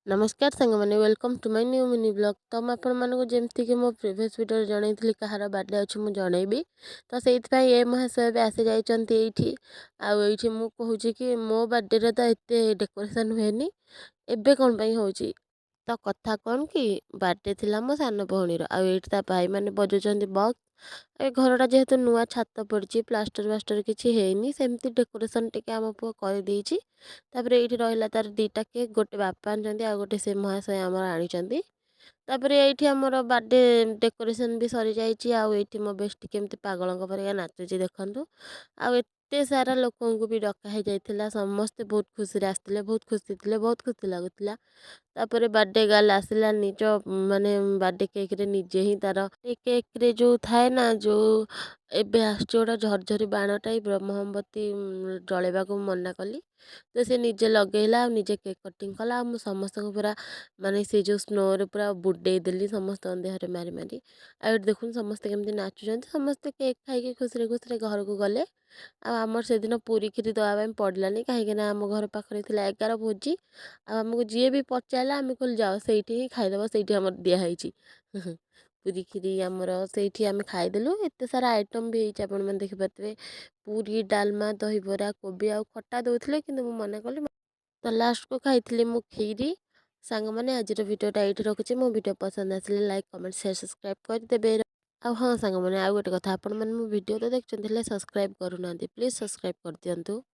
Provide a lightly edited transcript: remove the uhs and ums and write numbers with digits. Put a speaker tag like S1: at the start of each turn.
S1: नमस्कार साଙ୍ଗमाने welcome to my new mini blog. तो मैं आपको जमती कि मो प्रीवियस वीडियो जनईली कहार बर्थडे अच्छे मुझे जनईबी। तो से ए महाशय भी आसी जाइए आईटी मु कहूँ कि मो बर्थडे तो एत डेकोरेशन हुए एबे कौन हो तो कथा कौन कि बर्थडे थिला मो सान भौणीर आईटी भाई मैंने बजाउं बक्स। ए घरटा जेहेतु नुआ छात पड़ी प्लास्टर व्लास्टर किसी है सेमती डेकोरेशन टे आम पु कर तापर ये रहा तार दीटा केक गोटे बापा आनी आ गोटे से महाशय आम आनी तापर ये आमर बर्थडे डेकोरेशन भी सरी जाइए आईटी मो बेस्ट केमती पागल पर नाचुची देखूँ आते सारा लोक भी डका जाइए समस्ते बहुत खुशी आसते बहुत खुशी थे बहुत खुशी लगुला। तापर बर्थडे गर्ल आसला निज माने बर्थडे केक रे निजे ही तार केक रे जो थाए ना जो एबे आसोटा झरझरी बाण टाइप मोहम्बती जलैवा को मना कली तो से निजे लगेला निजे केक कटिंग कला समस्त पूरा माने से जो स्नो रे पूरा बुडे देली समस्त देहरे मारी मारी आ देखुन समस्ते केमती नाचुचंती समस्ते केक खाइके खुशी खुशी घर को गले। आमर से दिन पूरी खीरी दवाई पड़ानी कहीं आम घर पाखे 11 भोजी आमको जी भी पचारा आम कह जाओ से ही खाईदेव से दिखाई पूरी खीरी आमर से आम खाईदेलु एत सारा आइटम भी होती देखिपे पूरी डालमा दही बरा कोबी आ खटा दौले कि मना कली तो लास्ट को खाई मु खीरी सांग मैंने आज भिडियोटा ये रखुच्छे मो भिडियो पसंद आसे लाइक कमेंट शेयर सब्सक्राइब करदेवे। आ हाँ सांग मैंने आउ गोटे कथा आपण मैंने मो भिडियो तो देखते सब्सक्राइब करूना प्लीज सब्सक्राइब कर दिंतु।